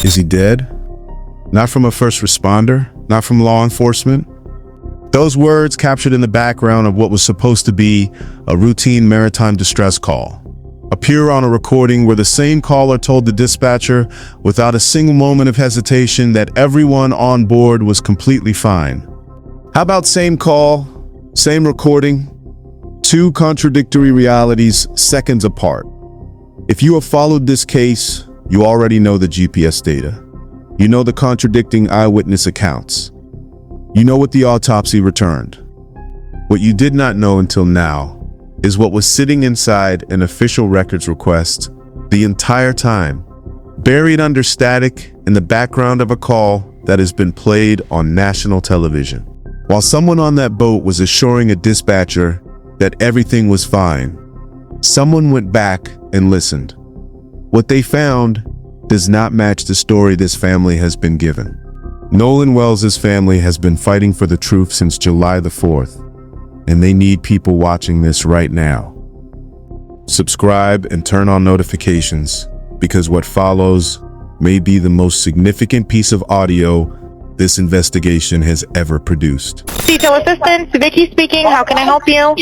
Is he dead? Not from a first responder, not from law enforcement. Those words captured in the background of what was supposed to be a routine maritime distress call appear on a recording where the same caller told the dispatcher without a single moment of hesitation that everyone on board was completely fine. How about same call, same recording, two contradictory realities seconds apart? If you have followed this case, you already know the GPS data. You know the contradicting eyewitness accounts. You know what the autopsy returned. What you did not know until now is what was sitting inside an official records request the entire time, buried under static in the background of a call that has been played on national television. While someone on that boat was assuring a dispatcher that everything was fine, someone went back and listened. What they found does not match the story this family has been given. Nolan Wells' family has been fighting for the truth since July the 4th, and they need people watching this right now. Subscribe and turn on notifications, because what follows may be the most significant piece of audio this investigation has ever produced. Detail assistant, Vicky speaking. How can I help you?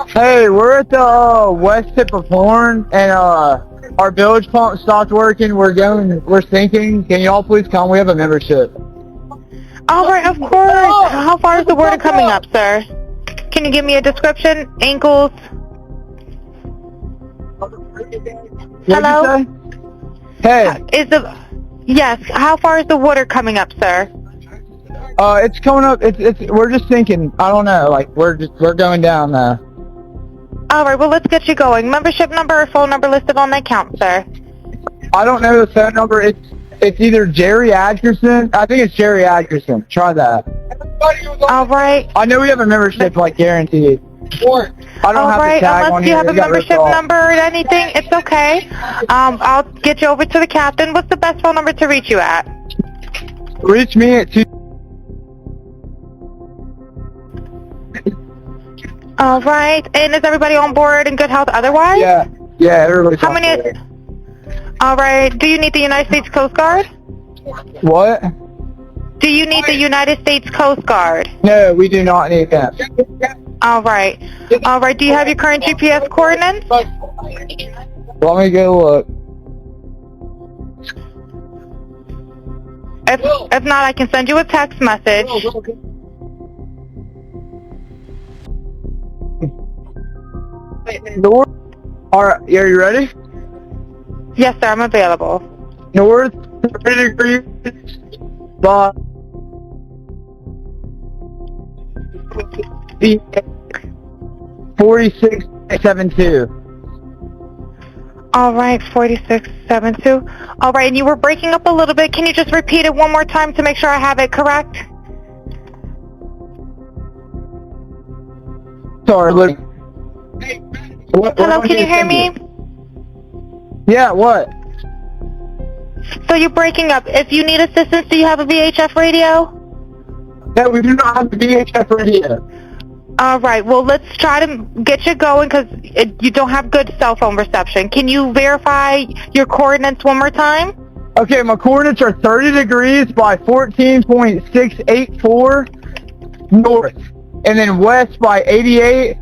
Hey, we're at the west tip of Horn, and our bilge pump stopped working. We're sinking. Can y'all please come? We have a membership. All right, of course. How far is the water coming up, sir? Can you give me a description? Ankles? Hello? Hey. Yes, how far is the water coming up, sir? It's coming up. We're just sinking. I don't know. Like we're going down now. All right, well, let's get you going. Membership number or phone number listed on the account, sir? I don't know the phone number. It's either Jerry Atkerson. I think it's Jerry Atkerson. Try that. All right. I know we have a membership, like guaranteed. I don't have the tag on unless you here. have a membership number or anything, it's okay. I'll get you over to the captain. What's the best phone number to reach you at? Reach me at 2. All right. And is everybody on board in good health otherwise? Yeah, everybody's How many? All right. Do you need the United States Coast Guard? What? Do you need the United States Coast Guard? No, we do not need that. All right. All right. Do you have your current GPS coordinates? Let me go look. If not, I can send you a text message. North. Alright, are you ready? Yes, sir. I'm available. North 30 degrees by 4672. All right, 4672. All right, and you were breaking up a little bit. Can you just repeat it one more time to make sure I have it correct? Sorry, look. Hello, can you hear me? Yeah, what? So you're breaking up. If you need assistance, do you have a VHF radio? No, we do not have the VHF radio. All right, well, let's try to get you going because you don't have good cell phone reception. Can you verify your coordinates one more time? Okay, my coordinates are 30 degrees by 14.684 north, and then west by 88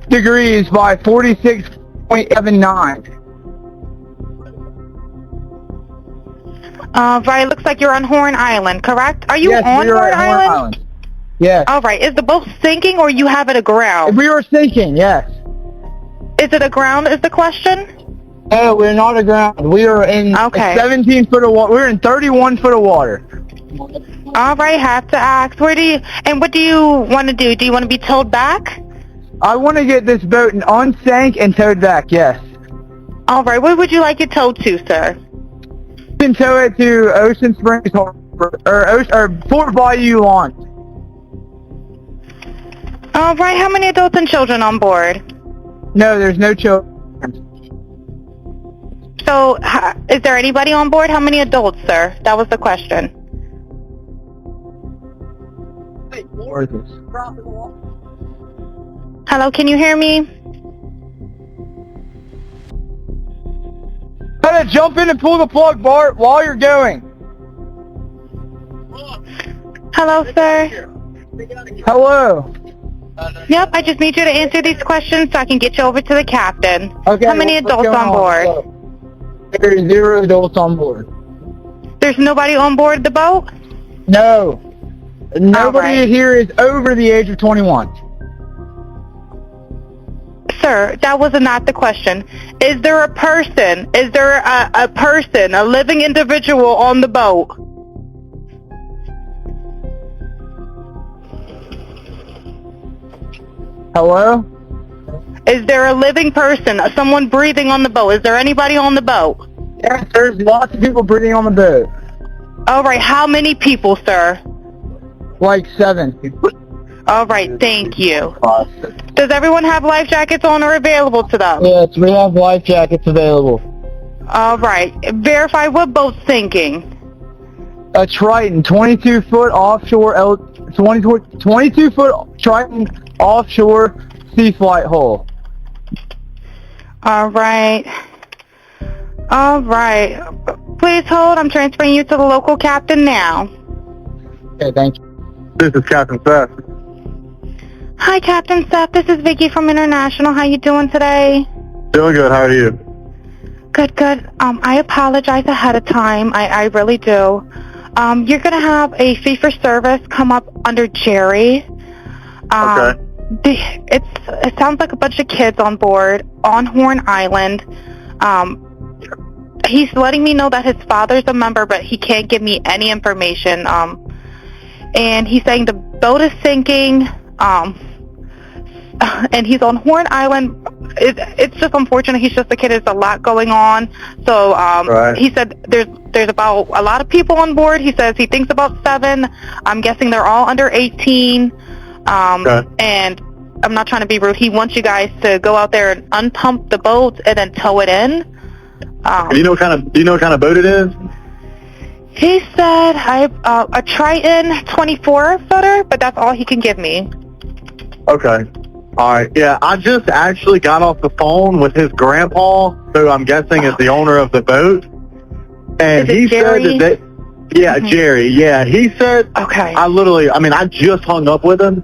degrees by 46.79. Right, looks like you're on Horn Island, correct? Are you Yes, on we are Horn at Island? Yes. All right, is the boat sinking or you have it aground? We were sinking, yes. Is it aground is the question? No, we're not aground. We are in 17 foot of water. We're in 31 foot of water. All right, have to ask. What do you want to do? Do you want to be towed back? I want to get this boat unsank and towed back, yes. All right, where would you like it towed to, sir? You can tow it to Ocean Springs Harbor, or Fort Bayou Lawn. All right, how many adults and children on board? No, there's no children. So, is there anybody on board? How many adults, sir? That was the question. Hello, can you hear me? Cut jump in and pull the plug, Bart, while you're going. Hello, sir. Hello. Yep, I just need you to answer these questions so I can get you over to the captain. Okay. How many what's adults going on board? There's 0 adults on board. There's nobody on board the boat? No. Nobody right. here is over the age of 21. Sir, that was not the question. Is there a person? Is there a person, a living individual on the boat? Hello? Is there a living person, someone breathing on the boat? Is there anybody on the boat? Yes, there's lots of people breathing on the boat. All right, how many people, sir? Like 7. All right, thank you. Does everyone have life jackets on or available to them? Yes, we have life jackets available. All right, verify what boat's sinking. A Triton, 22-foot offshore, 22-foot Triton offshore sea flight hull. All right. All right. Please hold. I'm transferring you to the local captain now. Okay, thank you. This is Captain Seth. Hi, Captain Seth. This is Vicky from International. How you doing today? Doing good. How are you? Good, good. I apologize ahead of time. I really do. You're going to have a fee for service come up under Jerry. Okay. It sounds like a bunch of kids on board on Horn Island. He's letting me know that his father's a member, but he can't give me any information. And he's saying the boat is sinking. And he's on Horn Island. It's just unfortunate. He's just a kid. There's a lot going on. So Right. he said there's about a lot of people on board. He says he thinks about 7. I'm guessing they're all under 18. Okay. And I'm not trying to be rude. He wants you guys to go out there and unpump the boat and then tow it in. Do you know what kind of boat it is? He said a Triton 24-footer, but that's all he can give me. Okay. All right. Yeah, I just actually got off the phone with his grandpa, who I'm guessing is the owner of the boat, and Is it he Jerry? said that Jerry. Yeah, he said. Okay. I just hung up with him.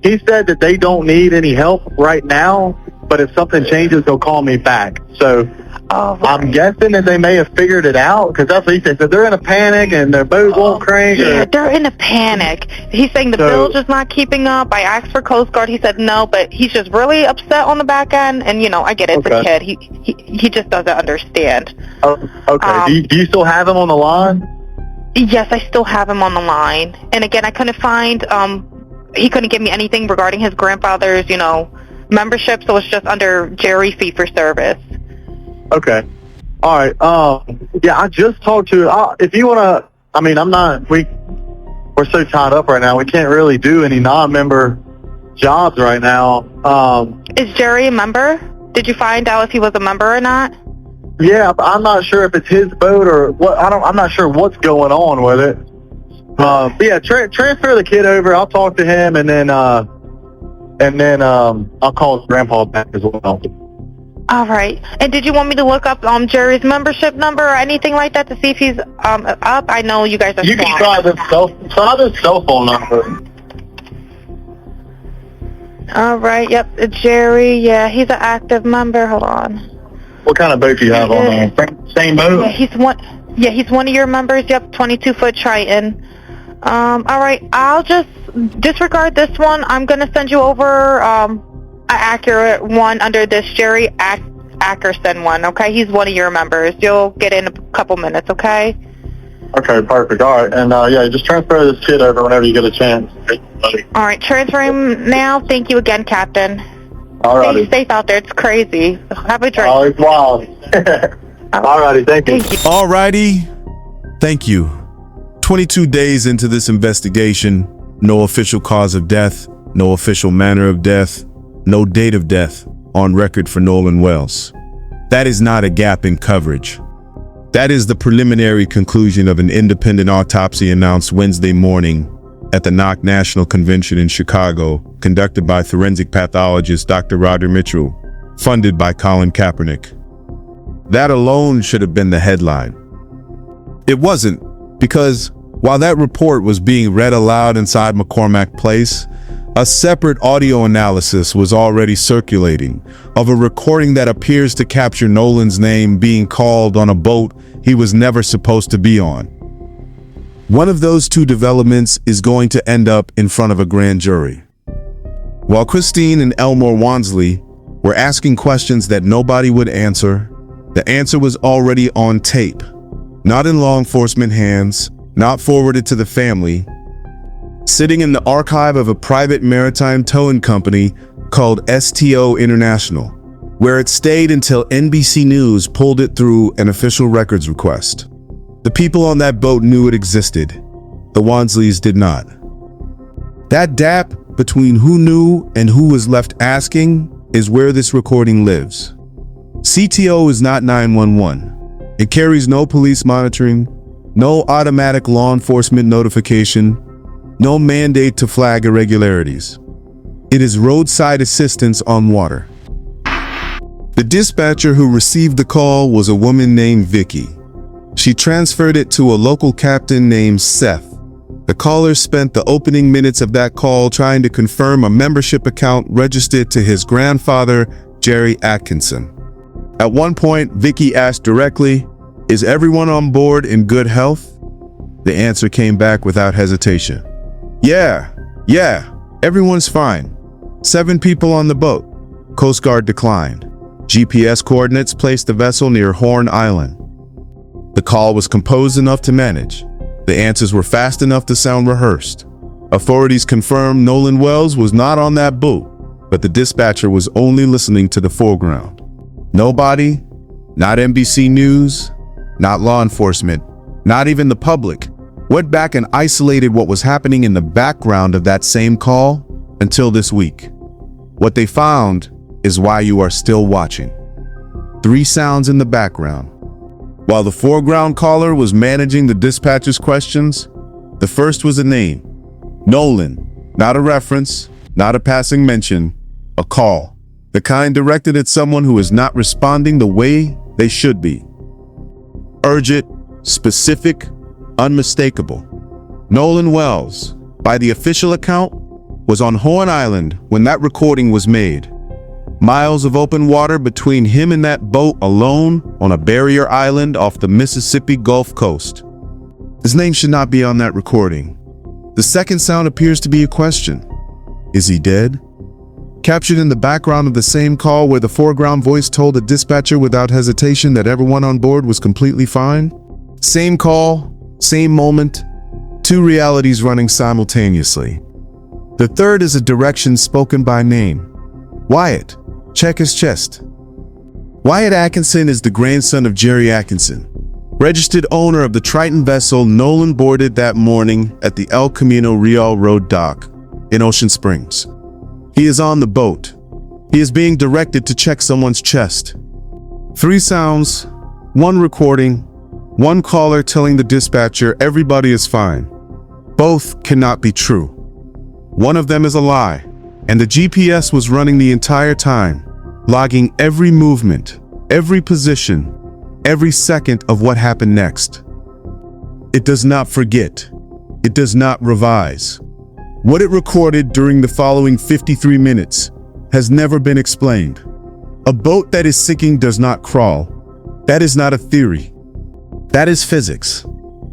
He said that they don't need any help right now, but if something changes, they'll call me back. So Oh, I'm guessing that they may have figured it out, because that's what he said. So they're in a panic and their boat won't crank. Yeah, they're in a panic. He's saying the bilge is not keeping up. I asked for Coast Guard. He said no, but he's just really upset on the back end. And, I get it. It's a kid. He just doesn't understand. Oh, okay. Do you still have him on the line? Yes, I still have him on the line. And again, I couldn't find, he couldn't give me anything regarding his grandfather's, membership, so it's just under Jerry fee for service. Okay. All right. Yeah, I just talked to, if you want to, we're so tied up right now, we can't really do any non-member jobs right now. Is Jerry a member? Did you find out if he was a member or not? Yeah, I'm not sure if it's his boat or what. I'm not sure what's going on with it. But yeah, transfer the kid over. I'll talk to him, and then I'll call his grandpa back as well. All right. And did you want me to look up Jerry's membership number or anything like that to see if he's up? I know you guys are You can swamped. try this cell phone number. All right. Yep. Jerry. Yeah, he's an active member. Hold on. What kind of boat do you have on there? Same boat? Yeah, he's one. Yeah, he's one of your members. Yep, 22-foot Triton. All right. I'll just disregard this one. I'm gonna send you over an accurate one under this Jerry Ackerson one. Okay, he's one of your members. You'll get in a couple minutes. Okay. Okay, perfect. All right, and yeah, just transfer this kid over whenever you get a chance. All right, transferring him now. Thank you again, Captain. All Stay righty. safe out there. It's crazy. Have a drink. Oh, it's wild. All righty, thank you. Thank you. Alrighty, thank you. 22 days into this investigation, no official cause of death, no official manner of death, no date of death on record for Nolan Wells. That is not a gap in coverage. That is the preliminary conclusion of an independent autopsy announced Wednesday morning at the NOC National Convention in Chicago, conducted by forensic pathologist Dr. Roger Mitchell, funded by Colin Kaepernick. That alone should have been the headline. It wasn't, because while that report was being read aloud inside McCormack Place, a separate audio analysis was already circulating of a recording that appears to capture Nolan's name being called on a boat he was never supposed to be on. One of those two developments is going to end up in front of a grand jury. While Christine and Elmore Wansley were asking questions that nobody would answer, the answer was already on tape, not in law enforcement hands, not forwarded to the family, sitting in the archive of a private maritime towing company called STO International, where it stayed until NBC News pulled it through an official records request. The people on that boat knew it existed. The Wansleys did not. That gap between who knew and who was left asking is where this recording lives. CTO is not 911. It carries no police monitoring, no automatic law enforcement notification, no mandate to flag irregularities. It is roadside assistance on water. The dispatcher who received the call was a woman named Vicky. She transferred it to a local captain named Seth. The caller spent the opening minutes of that call trying to confirm a membership account registered to his grandfather, Jerry Atkinson. At one point, Vicky asked directly, "Is everyone on board in good health?" The answer came back without hesitation. Yeah, everyone's fine. 7 people on the boat." Coast Guard declined. GPS coordinates placed the vessel near Horn Island. The call was composed enough to manage. The answers were fast enough to sound rehearsed. Authorities confirmed Nolan Wells was not on that boat, but the dispatcher was only listening to the foreground. Nobody, not NBC News, not law enforcement, not even the public, went back and isolated what was happening in the background of that same call until this week. What they found is why you are still watching. 3 sounds in the background. While the foreground caller was managing the dispatcher's questions, the first was a name. Nolan, not a reference, not a passing mention, a call. The kind directed at someone who is not responding the way they should be. Urgent, specific, unmistakable. Nolan Wells, by the official account, was on Horn Island when that recording was made. Miles of open water between him and that boat alone on a barrier island off the Mississippi Gulf Coast. His name should not be on that recording. The second sound appears to be a question. Is he dead? Captured in the background of the same call where the foreground voice told the dispatcher without hesitation that everyone on board was completely fine. Same call, same moment, 2 realities running simultaneously. The third is a direction spoken by name. Wyatt, check his chest. Wyatt Atkinson is the grandson of Jerry Atkinson, registered owner of the Triton vessel Nolan boarded that morning at the El Camino Real Road dock in Ocean Springs. He is on the boat. He is being directed to check someone's chest. 3 sounds, 1 recording, 1 caller telling the dispatcher everybody is fine. Both cannot be true. One of them is a lie, and the GPS was running the entire time, logging every movement, every position, every second of what happened next. It does not forget. It does not revise. What it recorded during the following 53 minutes has never been explained. A boat that is sinking does not crawl. That is not a theory. That is physics.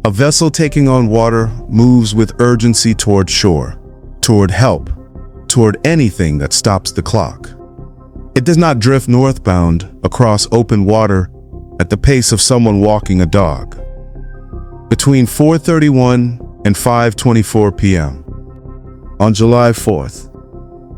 A vessel taking on water moves with urgency toward shore, toward help, toward anything that stops the clock. It does not drift northbound across open water at the pace of someone walking a dog. Between 4:31 and 5:24 p.m. on July 4th,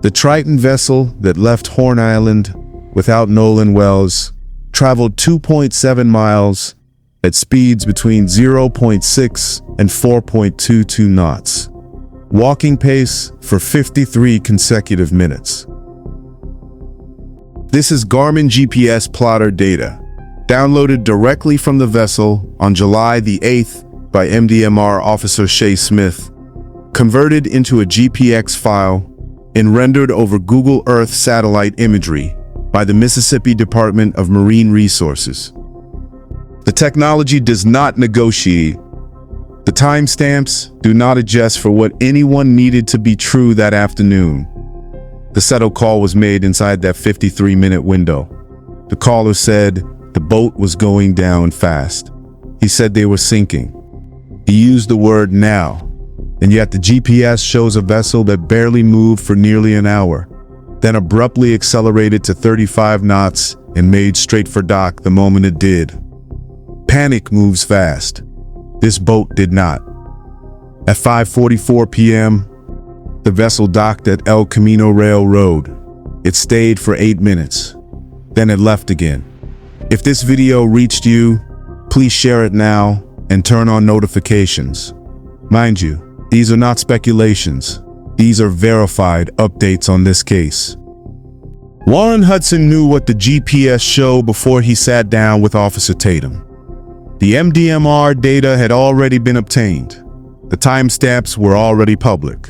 the Triton vessel that left Horn Island without Nolan Wells traveled 2.7 miles at speeds between 0.6 and 4.22 knots, walking pace for 53 consecutive minutes. This is Garmin GPS plotter data, downloaded directly from the vessel on July the 8th by MDMR Officer Shay Smith, converted into a GPX file and rendered over Google Earth satellite imagery by the Mississippi Department of Marine Resources. The technology does not negotiate. The timestamps do not adjust for what anyone needed to be true that afternoon. The settle call was made inside that 53-minute window. The caller said the boat was going down fast. He said they were sinking. He used the word now, and yet the GPS shows a vessel that barely moved for nearly an hour, then abruptly accelerated to 35 knots and made straight for dock the moment it did. Panic moves fast. This boat did not. At 5:44 p.m., the vessel docked at El Camino Railroad. It stayed for 8 minutes. Then it left again. If this video reached you, please share it now and turn on notifications. Mind you, these are not speculations. These are verified updates on this case. Warren Hudson knew what the GPS showed before he sat down with Officer Tatum. The MDMR data had already been obtained. The timestamps were already public.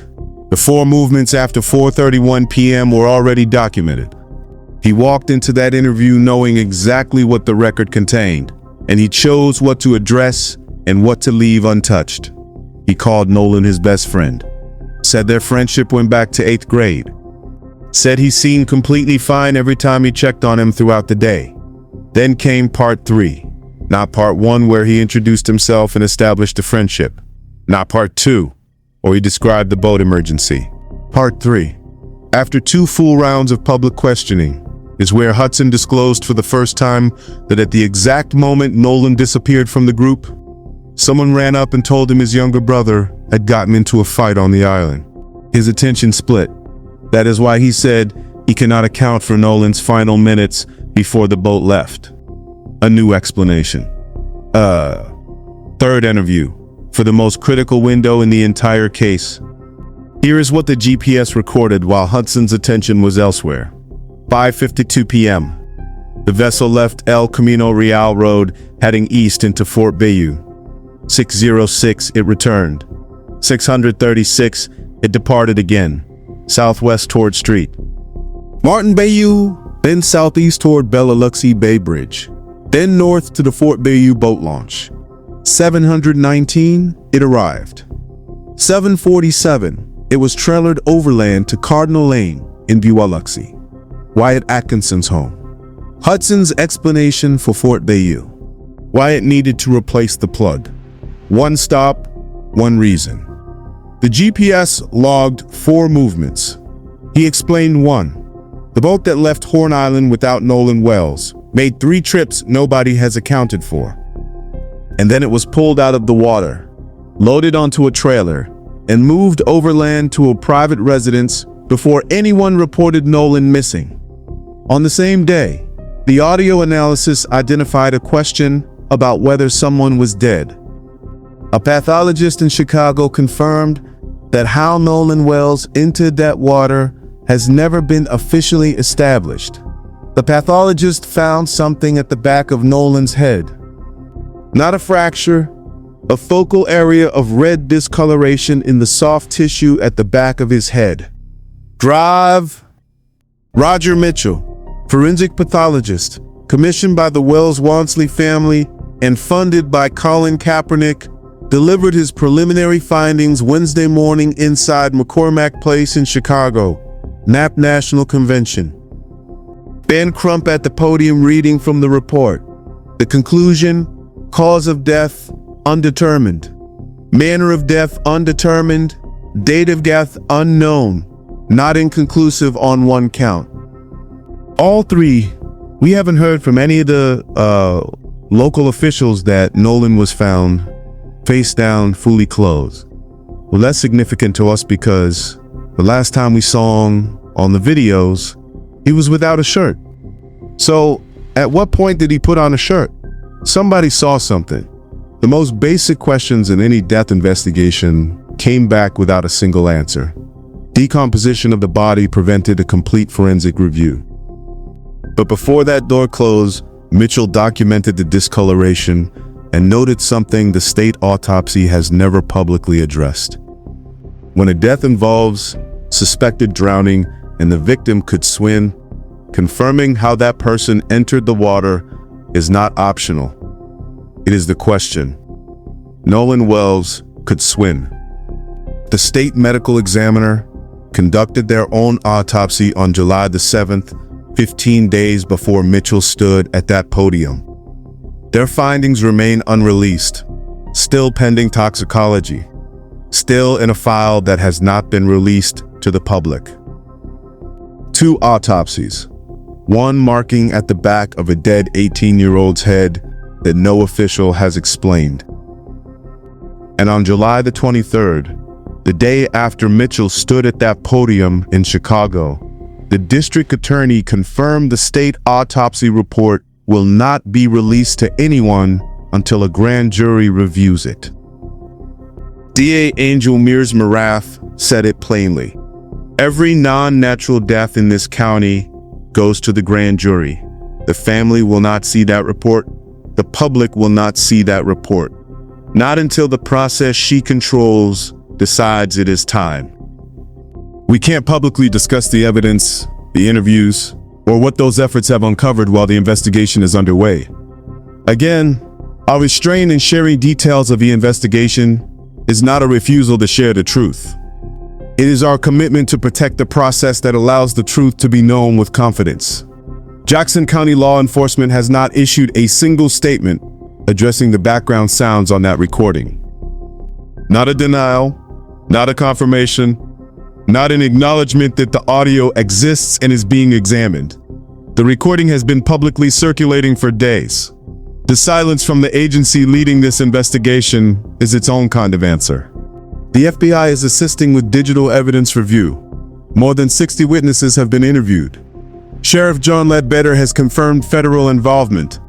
The 4 movements after 4:31 p.m. were already documented. He walked into that interview knowing exactly what the record contained, and he chose what to address and what to leave untouched. He called Nolan his best friend, said their friendship went back to 8th grade, said he seemed completely fine every time he checked on him throughout the day. Then came part 3, not part 1 where he introduced himself and established a friendship, not part 2, or he described the boat emergency. Part 3, after 2 full rounds of public questioning, is where Hudson disclosed for the first time that at the exact moment Nolan disappeared from the group, someone ran up and told him his younger brother had gotten into a fight on the island. His attention split. That is why he said he cannot account for Nolan's final minutes before the boat left. A new explanation. Third interview, for the most critical window in the entire case. Here is what the GPS recorded while Hudson's attention was elsewhere. 5:52 p.m. The vessel left El Camino Real Road heading east into Fort Bayou. 6:06 it returned. 6:36 it departed again, southwest toward Street Martin Bayou, then southeast toward Bellaluxy Bay Bridge, then north to the Fort Bayou boat launch. 7:19 it arrived. 7:47 it was trailered overland to Cardinal Lane in Bellaluxy, Wyatt Atkinson's home. Hudson's explanation for Fort Bayou. Wyatt needed to replace the plug. 1 stop, 1 reason. The GPS logged 4 movements. He explained 1. The boat that left Horn Island without Nolan Wells made 3 trips nobody has accounted for. And then it was pulled out of the water, loaded onto a trailer, and moved overland to a private residence before anyone reported Nolan missing. On the same day, the audio analysis identified a question about whether someone was dead. A pathologist in Chicago confirmed that how Nolan Wells entered that water has never been officially established. The pathologist found something at the back of Nolan's head. Not a fracture, a focal area of red discoloration in the soft tissue at the back of his head. Drive. Roger Mitchell, forensic pathologist, commissioned by the Wells-Wansley family and funded by Colin Kaepernick, delivered his preliminary findings Wednesday morning inside McCormack Place in Chicago, Knapp National Convention. Ben Crump at the podium reading from the report. The conclusion: cause of death, undetermined. Manner of death, undetermined. Date of death, unknown. Not inconclusive on 1 count. All 3, we haven't heard from any of the local officials that Nolan was found face down, fully clothed. Well, that's significant to us because the last time we saw him on the videos, he was without a shirt. So, at what point did he put on a shirt? Somebody saw something. The most basic questions in any death investigation came back without a single answer. Decomposition of the body prevented a complete forensic review. But before that door closed, Mitchell documented the discoloration and noted something the state autopsy has never publicly addressed. When a death involves suspected drowning and the victim could swim, confirming how that person entered the water is not optional. It is the question. Nolan Wells could swim. The state medical examiner conducted their own autopsy on July the 7th, 15 days before Mitchell stood at that podium. Their findings remain unreleased, still pending toxicology, still in a file that has not been released to the public. 2 autopsies, one marking at the back of a dead 18-year-old's head that no official has explained. And on July the 23rd, the day after Mitchell stood at that podium in Chicago, the district attorney confirmed the state autopsy report will not be released to anyone until a grand jury reviews it. DA Angel Mears Marath said it plainly. Every non-natural death in this county goes to the grand jury. The family will not see that report. The public will not see that report. Not until the process she controls decides it is time. We can't publicly discuss the evidence, the interviews, or what those efforts have uncovered while the investigation is underway. Again, our restraint in sharing details of the investigation is not a refusal to share the truth. It is our commitment to protect the process that allows the truth to be known with confidence. Jackson County law enforcement has not issued a single statement addressing the background sounds on that recording. Not a denial, not a confirmation, not an acknowledgement that the audio exists and is being examined. The recording has been publicly circulating for days. The silence from the agency leading this investigation is its own kind of answer. The FBI is assisting with digital evidence review. More than 60 witnesses have been interviewed. Sheriff John Ledbetter has confirmed federal involvement.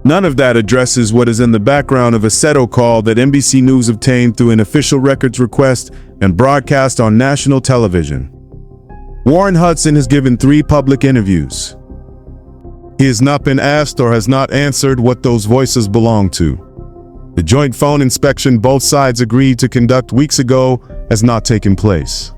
None of that addresses what is in the background of a SETO call that NBC News obtained through an official records request and broadcast on national television. Warren Hudson has given 3 public interviews. He has not been asked or has not answered what those voices belong to. The joint phone inspection both sides agreed to conduct weeks ago has not taken place.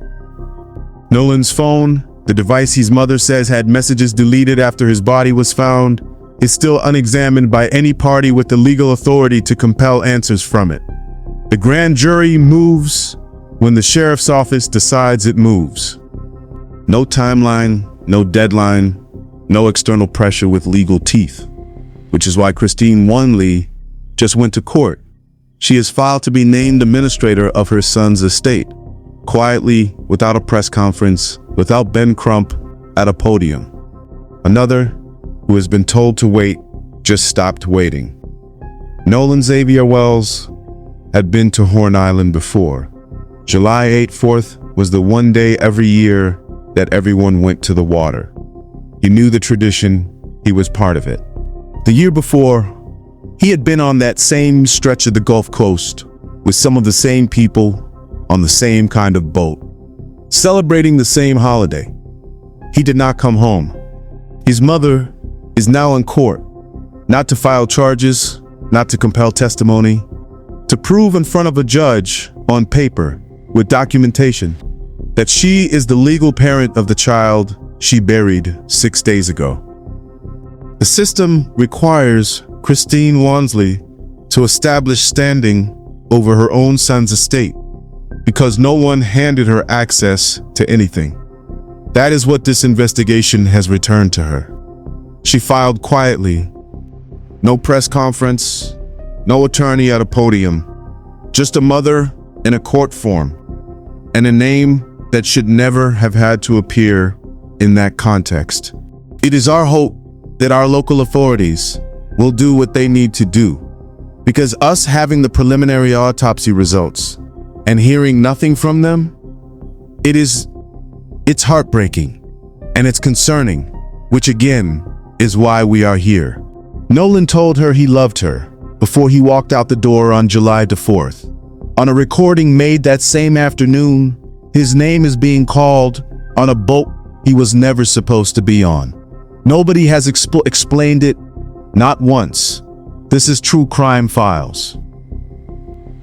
Nolan's phone, the device his mother says had messages deleted after his body was found, is still unexamined by any party with the legal authority to compel answers from it. The grand jury moves when the sheriff's office decides it moves. No timeline, no deadline, no external pressure with legal teeth, which is why Christine Wanley just went to court. She has filed to be named administrator of her son's estate, quietly, without a press conference, without Ben Crump at a podium. Another, who has been told to wait, just stopped waiting. Nolan Xavier Wells had been to Horn Island before. July 4th was the one day every year that everyone went to the water. He knew the tradition, he was part of it. The year before, he had been on that same stretch of the Gulf Coast with some of the same people on the same kind of boat, celebrating the same holiday. He did not come home. His mother is now in court, not to file charges, not to compel testimony, to prove in front of a judge on paper with documentation that she is the legal parent of the child she buried 6 days ago. The system requires Christine Wanley to establish standing over her own son's estate because no one handed her access to anything. That is what this investigation has returned to her. She filed quietly. No press conference, no attorney at a podium, just a mother in a court form, and a name that should never have had to appear in that context. It is our hope that our local authorities will do what they need to do, because us having the preliminary autopsy results and hearing nothing from them, it's heartbreaking and it's concerning, which again is why we are here. Nolan told her he loved her before he walked out the door on July the 4th. On a recording made that same afternoon, his name is being called on a boat he was never supposed to be on. Nobody has explained it, not once. This is True Crime Files.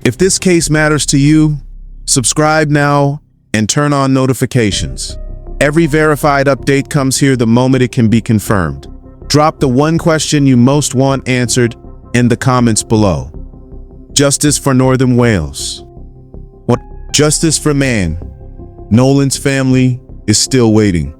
If this case matters to you, subscribe now and turn on notifications. Every verified update comes here the moment it can be confirmed. Drop the one question you most want answered in the comments below. Justice for Northern Wales. What? Justice for man. Nolan's family is still waiting.